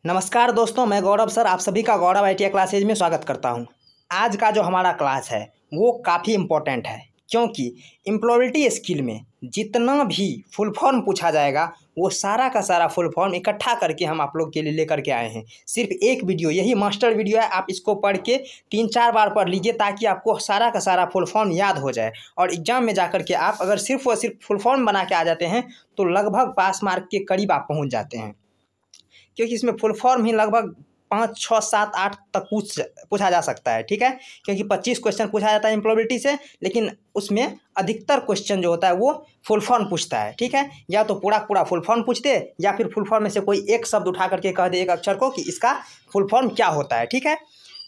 नमस्कार दोस्तों, मैं गौरव सर आप सभी का गौरव आईटीआई क्लासेज में स्वागत करता हूं। आज का जो हमारा क्लास है वो काफ़ी इम्पोर्टेंट है, क्योंकि एम्प्लॉयबिलिटी स्किल में जितना भी फुल फॉर्म पूछा जाएगा वो सारा का सारा फुल फॉर्म इकट्ठा करके हम आप लोग के लिए लेकर के आए हैं। सिर्फ एक वीडियो, यही मास्टर वीडियो है। आप इसको पढ़ के 3-4 बार पढ़ लीजिए ताकि आपको सारा का सारा फुल फॉर्म याद हो जाए, और एग्जाम में जाकर के आप अगर सिर्फ और सिर्फ फुल फॉर्म बना के आ जाते हैं तो लगभग पास मार्क के करीब आप पहुँच जाते हैं, क्योंकि इसमें फुल फॉर्म ही लगभग 5, 6, 7, 8 तक पूछा जा सकता है। ठीक है, क्योंकि 25 क्वेश्चन पूछा जाता है एम्प्लॉयबिलिटी से, लेकिन उसमें अधिकतर क्वेश्चन जो होता है वो फुल फॉर्म पूछता है। ठीक है, या तो पूरा फुल फॉर्म पूछ दे, या फिर फुल फॉर्म में से कोई एक शब्द उठा करके कह दे एक अक्षर को कि इसका फुल फॉर्म क्या होता है। ठीक है,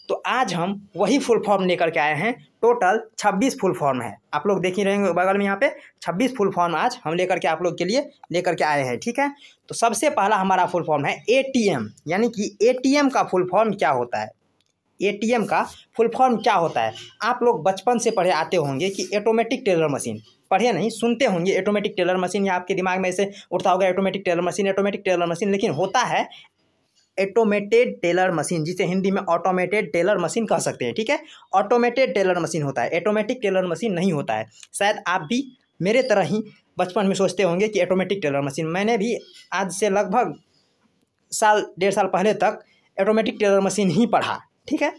तो आज हम वही फुल फॉर्म लेकर के आए हैं। टोटल 26 फुल फॉर्म है, आप लोग देख ही रहेंगे बगल में यहाँ पे 26 फुल फॉर्म आज हम लेकर के आप लोग के लिए लेकर के आए हैं। ठीक है, तो सबसे पहला हमारा फुल फॉर्म है एटीएम, यानी कि एटीएम का फुल फॉर्म क्या होता है। एटीएम का फुल फॉर्म क्या होता है, आप लोग बचपन से पढ़े आते होंगे कि ऑटोमेटिक टेलर मशीन, पढ़े नहीं सुनते होंगे ऑटोमेटिक टेलर मशीन, या आपके दिमाग में ऐसे उठता होगा ऑटोमेटिक टेलर मशीन, लेकिन होता है ऑटोमेटेड टेलर मशीन, जिसे हिंदी में ऑटोमेटेड टेलर मशीन कह सकते हैं। ठीक है, ऑटोमेटेड टेलर मशीन होता है, ऑटोमेटिक टेलर मशीन नहीं होता है। शायद आप भी मेरे तरह ही बचपन में सोचते होंगे कि ऑटोमेटिक टेलर मशीन। मैंने भी आज से लगभग साल 1.5 साल पहले तक ऑटोमेटिक टेलर मशीन ही पढ़ा। ठीक है,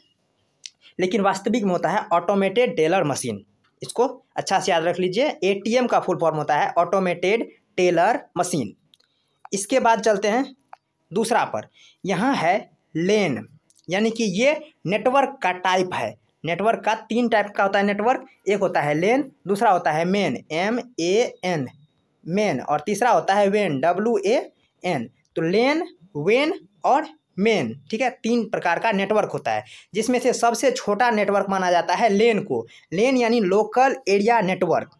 लेकिन वास्तविक में होता है ऑटोमेटेड टेलर मशीन। इसको अच्छा से याद रख लीजिए, एटीएम का फुल फॉर्म होता है ऑटोमेटेड टेलर मशीन। इसके बाद चलते हैं दूसरा पर। यहाँ है लेन, यानी कि ये नेटवर्क का टाइप है। नेटवर्क का 3 टाइप का होता है नेटवर्क, एक होता है लेन, दूसरा होता है मेन MAN मेन, और तीसरा होता है वेन WAN। तो लेन, वेन और मेन, ठीक है, 3 प्रकार का नेटवर्क होता है, जिसमें से सबसे छोटा नेटवर्क माना जाता है लेन को। लेन यानी लोकल एरिया नेटवर्क।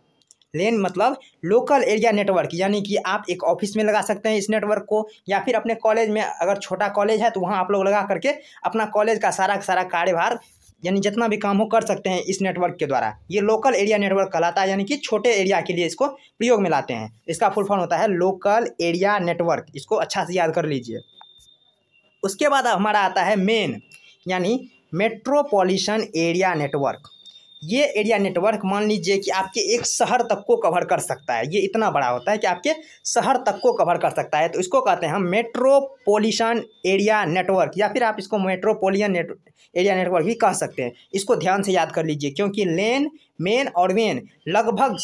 लेन मतलब लोकल एरिया नेटवर्क, यानी कि आप एक ऑफिस में लगा सकते हैं इस नेटवर्क को, या फिर अपने कॉलेज में, अगर छोटा कॉलेज है तो वहाँ आप लोग लगा करके अपना कॉलेज का सारा कार्यभार, यानी जितना भी काम हो कर सकते हैं इस नेटवर्क के द्वारा। ये लोकल एरिया नेटवर्क कहलाता है, यानी कि छोटे एरिया के लिए इसको प्रयोग में लाते हैं। इसका फुल फॉर्म होता है लोकल एरिया नेटवर्क, इसको अच्छा से याद कर लीजिए। उसके बाद हमारा आता है मेन, यानी मेट्रोपॉलिटन एरिया नेटवर्क। ये एरिया नेटवर्क मान लीजिए कि आपके एक शहर तक को कवर कर सकता है। ये इतना बड़ा होता है कि आपके शहर तक को कवर कर सकता है, तो इसको कहते हैं हम मेट्रोपॉलिटन एरिया नेटवर्क, या फिर आप इसको मेट्रोपॉलिटन एरिया नेटवर्क भी कह सकते हैं। इसको ध्यान से याद कर लीजिए, क्योंकि लेन, मेन और वेन लगभग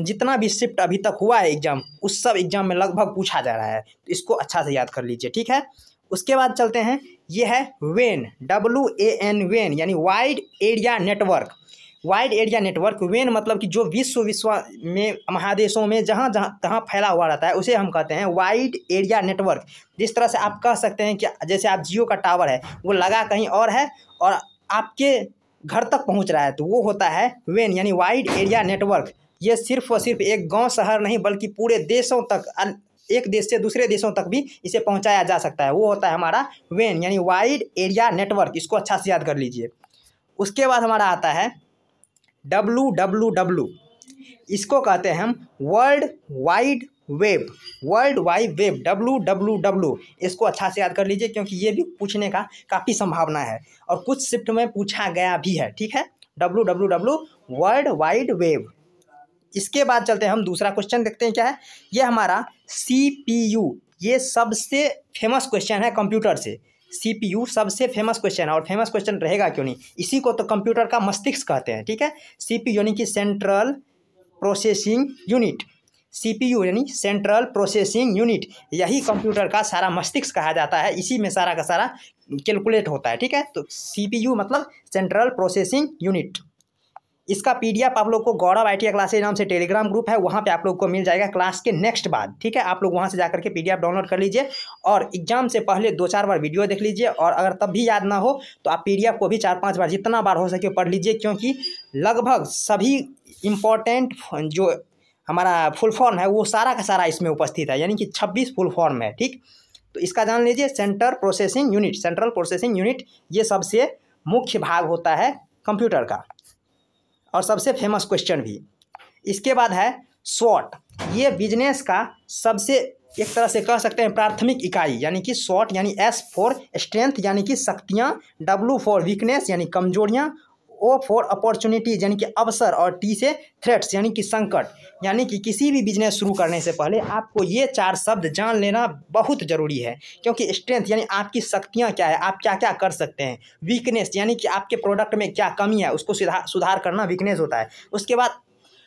जितना भी शिफ्ट अभी तक हुआ है एग्जाम, उस सब एग्जाम में लगभग पूछा जा रहा है, तो इसको अच्छा से याद कर लीजिए। ठीक है, उसके बाद चलते हैं, ये है वेन WAN वेन, यानी wide area network. Wide area network, when मतलब कि जो विश्व में महादेशों में जहाँ तहाँ फैला हुआ रहता है, उसे हम कहते हैं वाइड एरिया नेटवर्क। जिस तरह से आप कह सकते हैं कि जैसे आप जियो का टावर है वो लगा कहीं और है और आपके घर तक पहुँच रहा है, तो वो होता है वेन, यानी वाइड एरिया नेटवर्क। ये सिर्फ और सिर्फ एक गाँव शहर नहीं बल्कि पूरे देशों तक, एक देश से दूसरे देशों तक भी इसे पहुंचाया जा सकता है, वो होता है हमारा वेन, यानी वाइड एरिया नेटवर्क। इसको अच्छा से याद कर लीजिए। उसके बाद हमारा आता है WWW, इसको कहते हैं हम world wide web. World wide web WWW, इसको अच्छा से याद कर लीजिए, क्योंकि ये भी पूछने का काफ़ी संभावना है और कुछ शिफ्ट में पूछा गया भी है। ठीक है, WWW वर्ल्ड वाइड वेब। इसके बाद चलते हैं हम दूसरा क्वेश्चन देखते हैं क्या है। ये हमारा CPU, ये सबसे फेमस क्वेश्चन है कंप्यूटर से। CPU सबसे फेमस क्वेश्चन है, और फेमस क्वेश्चन रहेगा क्यों नहीं, इसी को तो कंप्यूटर का मस्तिष्क कहते हैं। ठीक है, CPU यानी कि सेंट्रल प्रोसेसिंग यूनिट। CPU यानी सेंट्रल प्रोसेसिंग यूनिट, यही कंप्यूटर का सारा मस्तिष्क कहा जाता है, इसी में सारा का सारा कैलकुलेट होता है। ठीक है, तो CPU मतलब सेंट्रल प्रोसेसिंग यूनिट। इसका PDF आप लोग को गौरव आईटीआई क्लासेज नाम से टेलीग्राम ग्रुप है, वहाँ पे आप लोग को मिल जाएगा क्लास के नेक्स्ट बाद। ठीक है, आप लोग वहाँ से जाकर के PDF डाउनलोड कर लीजिए, और एग्जाम से पहले 2-4 बार वीडियो देख लीजिए, और अगर तब भी याद ना हो तो आप PDF को भी 4-5 बार, जितना बार हो सके पढ़ लीजिए, क्योंकि लगभग सभी इम्पोर्टेंट जो हमारा फुल फॉर्म है वो सारा का सारा इसमें उपस्थित है, यानी कि 26 फुल फॉर्म है। ठीक, तो इसका जान लीजिए, सेंट्रल प्रोसेसिंग यूनिट, ये सबसे मुख्य भाग होता है कंप्यूटर का, और सबसे फेमस क्वेश्चन भी। इसके बाद है SWOT, ये बिजनेस का सबसे एक तरह से कह सकते हैं प्राथमिक इकाई, यानी कि SWOT यानी S फॉर स्ट्रेंथ यानी कि शक्तियाँ, W फॉर वीकनेस यानी कमजोरियाँ, O फॉर अपॉर्चुनिटीज यानी कि अवसर, और T से थ्रेट्स यानी कि संकट। यानी कि किसी भी बिजनेस शुरू करने से पहले आपको ये 4 शब्द जान लेना बहुत ज़रूरी है, क्योंकि स्ट्रेंथ यानी आपकी शक्तियाँ क्या है, आप क्या क्या कर सकते हैं। वीकनेस यानी कि आपके प्रोडक्ट में क्या कमी है, उसको सुधार करना वीकनेस होता है। उसके बाद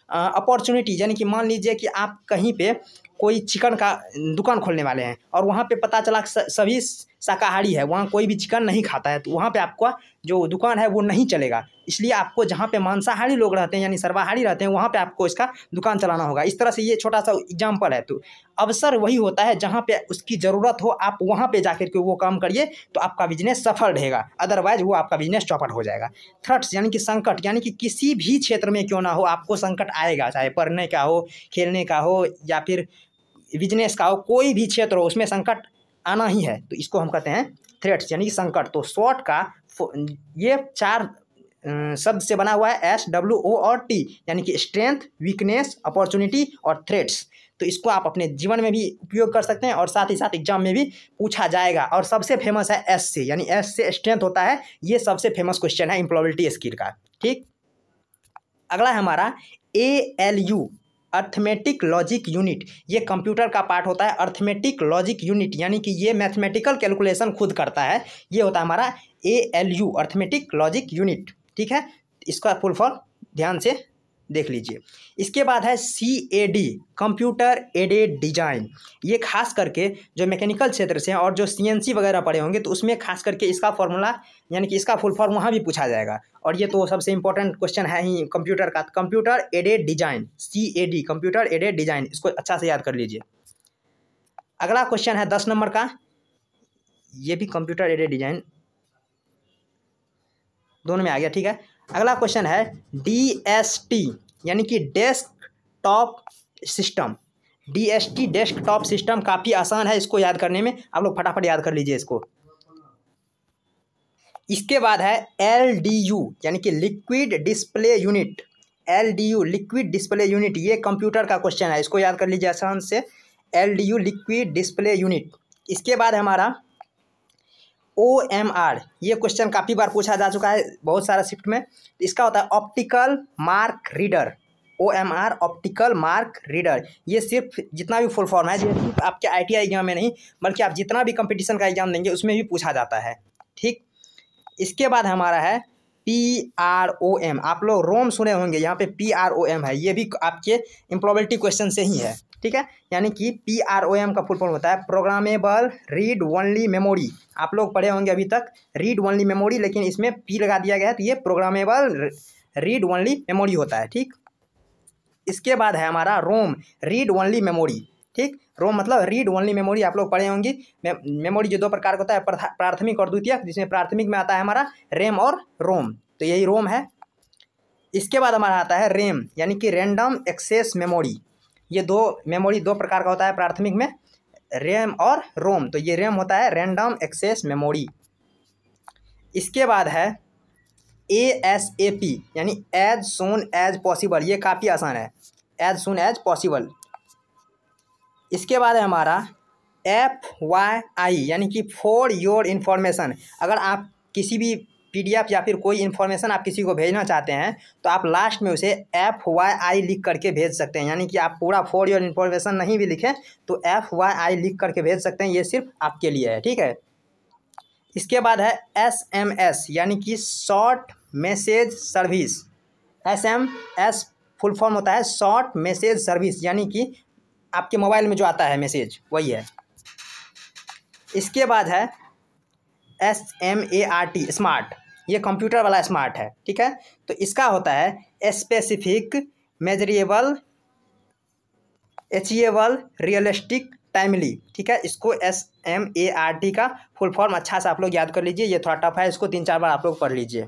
अपॉर्चुनिटी यानी कि मान लीजिए कि आप कहीं पे कोई चिकन का दुकान खोलने वाले हैं और वहाँ पे पता चला सभी शाकाहारी है, वहाँ कोई भी चिकन नहीं खाता है, तो वहाँ पे आपका जो दुकान है वो नहीं चलेगा। इसलिए आपको जहाँ पे मांसाहारी लोग रहते हैं यानी सर्वाहारी रहते हैं, वहाँ पे आपको इसका दुकान चलाना होगा। इस तरह से ये छोटा सा एग्जाम्पल है। तो अवसर वही होता है जहाँ पे उसकी ज़रूरत हो, आप वहाँ पे जाकर के वो काम करिए तो आपका बिजनेस सफल रहेगा, अदरवाइज वो आपका बिजनेस चौपट हो जाएगा। थ्रेट्स यानी कि संकट, यानी कि किसी भी क्षेत्र में क्यों ना हो आपको संकट आएगा, चाहे पढ़ने का हो, खेलने का हो या फिर बिजनेस का हो, कोई भी क्षेत्र हो उसमें संकट आना ही है। तो इसको हम कहते हैं थ्रेट्स यानी कि संकट। तो SWOT का ये 4 शब्द से बना हुआ है, SWO और T, यानी कि स्ट्रेंथ, वीकनेस, अपॉर्चुनिटी और थ्रेट्स। तो इसको आप अपने जीवन में भी उपयोग कर सकते हैं और साथ ही साथ एग्जाम में भी पूछा जाएगा। और सबसे फेमस है S से, यानी S से स्ट्रेंथ होता है। ये सबसे फेमस क्वेश्चन है एम्प्लॉयबिलिटी स्किल का। ठीक, अगला है हमारा ALU, अर्थमेटिक लॉजिक यूनिट। ये कंप्यूटर का पार्ट होता है। अर्थमेटिक लॉजिक यूनिट यानी कि ये मैथमेटिकल कैलकुलेशन खुद करता है। ये होता है हमारा ALU, अर्थमेटिक लॉजिक यूनिट। ठीक है, इसका फुल फॉर्म ध्यान से देख लीजिए। इसके बाद है CAD, कंप्यूटर एडेड डिजाइन। ये खास करके जो मैकेनिकल क्षेत्र से हैं और जो CNC वगैरह पढ़े होंगे तो उसमें खास करके इसका फॉर्मूला यानी कि इसका फुल फॉर्म वहाँ भी पूछा जाएगा। और ये तो सबसे इंपॉर्टेंट क्वेश्चन है ही कंप्यूटर का। Computer aided design, CAD, computer aided design, इसको अच्छा से याद कर लीजिए। अगला क्वेश्चन है 10 नंबर का, ये भी कंप्यूटर एडेड डिजाइन दोनों में आ गया। ठीक है, अगला क्वेश्चन है DST यानी कि desktop system. DST desktop system काफ़ी आसान है इसको याद करने में, आप लोग फटाफट याद कर लीजिए इसको। इसके बाद है LDU यानी कि liquid display unit. LDU liquid display unit, ये कंप्यूटर का क्वेश्चन है, इसको याद कर लीजिए आसान से। LDU liquid display unit. इसके बाद है हमारा OMR, ये क्वेश्चन काफ़ी बार पूछा जा चुका है बहुत सारा शिफ्ट में। इसका होता है optical mark reader. OMR optical mark reader. ये सिर्फ जितना भी फुल फॉर्म है, ये सिर्फ आपके ITI एग्जाम में नहीं बल्कि आप जितना भी कंपटीशन का एग्जाम देंगे उसमें भी पूछा जाता है। ठीक, इसके बाद हमारा है PROM। आप लोग रोम सुने होंगे, यहाँ पे PROM है, ये भी आपके एम्प्लॉयबिलिटी क्वेश्चन से ही है। ठीक है, यानी कि PROM का फुल फॉर्म होता है प्रोग्रामेबल रीड ओनली मेमोरी। आप लोग पढ़े होंगे अभी तक रीड ओनली मेमोरी, लेकिन इसमें P लगा दिया गया है, तो ये प्रोग्रामेबल रीड ओनली मेमोरी होता है। ठीक, इसके बाद है हमारा रोम, रीड ओनली मेमोरी। ठीक, रोम मतलब रीड ओनली मेमोरी, आप लोग पढ़े होंगे। मेमोरी जो 2 प्रकार का होता है, प्राथमिक और द्वितीयक, जिसमें प्राथमिक में आता है हमारा रैम और रोम, तो यही रोम है। इसके बाद हमारा आता है रैम यानी कि रैंडम एक्सेस मेमोरी। ये 2 मेमोरी 2 प्रकार का होता है प्राथमिक में, रैम और रोम, तो ये रैम होता है रैंडम एक्सेस मेमोरी। इसके बाद है ASAP यानी एज सून एज पॉसिबल। ये काफ़ी आसान है, एज सून एज पॉसिबल। इसके बाद है हमारा FYI यानी कि फॉर योर इन्फॉर्मेशन। अगर आप किसी भी PDF या फिर कोई इन्फॉर्मेशन आप किसी को भेजना चाहते हैं तो आप लास्ट में उसे FYI लिख करके भेज सकते हैं। यानी कि आप पूरा फॉर योर इन्फॉर्मेशन नहीं भी लिखें तो FYI लिख करके भेज सकते हैं, ये सिर्फ आपके लिए है। ठीक है, इसके बाद है SMS यानी कि short message service. SMS full form होता है शॉर्ट मैसेज सर्विस, यानी कि आपके मोबाइल में जो आता है मैसेज वही है। इसके बाद है SMART स्मार्ट, ये कंप्यूटर वाला स्मार्ट है। ठीक है, तो इसका होता है specific, measurable, achievable, realistic, timely. ठीक है, इसको SMART का फुल फॉर्म अच्छा से आप लोग याद कर लीजिए, ये थोड़ा टफ है, इसको 3-4 बार आप लोग पढ़ लीजिए।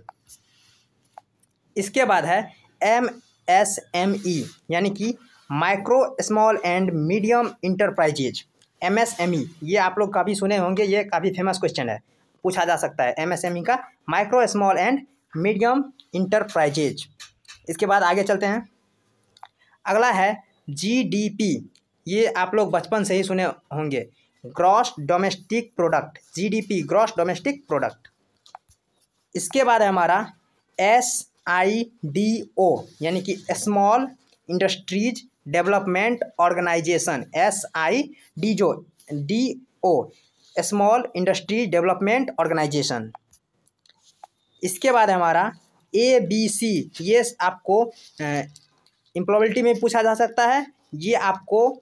इसके बाद है MSME यानी कि micro small and medium enterprises. MSME ये आप लोग काफ़ी सुने होंगे, ये काफ़ी फेमस क्वेश्चन है, पूछा जा सकता है MSME का, micro small and medium enterprises. इसके बाद आगे चलते हैं, अगला है GDP ये आप लोग बचपन से ही सुने होंगे, gross domestic product, GDP, gross domestic product. इसके बाद है हमारा SIDO, यानी कि small industries development organisation, SIDO, small industries development organisation. इसके बाद है हमारा ABC, ये आपको एम्प्लॉयबिलिटी में पूछा जा सकता है, ये आपको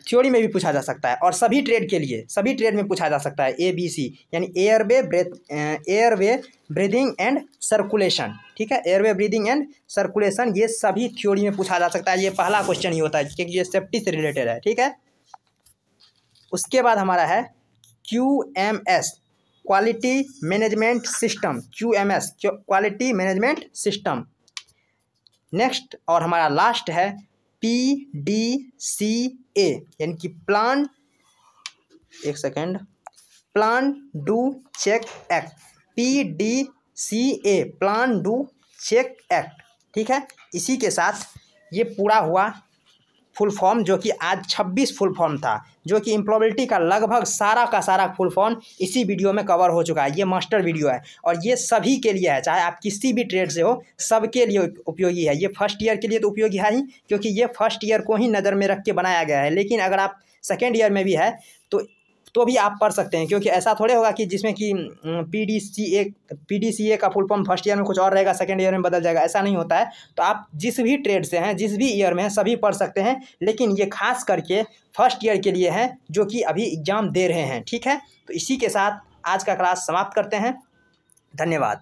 थ्योरी में भी पूछा जा सकता है, और सभी ट्रेड के लिए, सभी ट्रेड में पूछा जा सकता है ABC, यानी एयरवे ब्रीदिंग एंड सर्कुलेशन। ठीक है, एयरवे ब्रीदिंग एंड सर्कुलेशन, ये सभी थ्योरी में पूछा जा सकता है। ये पहला क्वेश्चन ही होता है क्योंकि ये सेफ्टी से रिलेटेड है। ठीक है, उसके बाद हमारा है QMS, quality management system, QMS, quality management system. Next और हमारा लास्ट है PDCA, यानी कि प्लान, एक second, plan do check act, PDCA, plan do check act. ठीक है, इसी के साथ ये पूरा हुआ फुल फॉर्म, जो कि आज 26 फुल फॉर्म था, जो कि एम्प्लॉयबिलिटी का लगभग सारा का सारा फुल फॉर्म इसी वीडियो में कवर हो चुका है। ये मास्टर वीडियो है और ये सभी के लिए है, चाहे आप किसी भी ट्रेड से हो, सबके लिए उपयोगी है। ये फर्स्ट ईयर के लिए तो उपयोगी है ही, क्योंकि ये फर्स्ट ईयर को ही नज़र में रख के बनाया गया है, लेकिन अगर आप सेकेंड ईयर में भी है तो भी आप पढ़ सकते हैं, क्योंकि ऐसा थोड़े होगा कि जिसमें कि PDCA का फुल फॉर्म फर्स्ट ईयर में कुछ और रहेगा, सेकंड ईयर में बदल जाएगा, ऐसा नहीं होता है। तो आप जिस भी ट्रेड से हैं, जिस भी ईयर में हैं, सभी पढ़ सकते हैं, लेकिन ये खास करके फर्स्ट ईयर के लिए हैं जो कि अभी एग्ज़ाम दे रहे हैं। ठीक है, तो इसी के साथ आज का क्लास समाप्त करते हैं। धन्यवाद।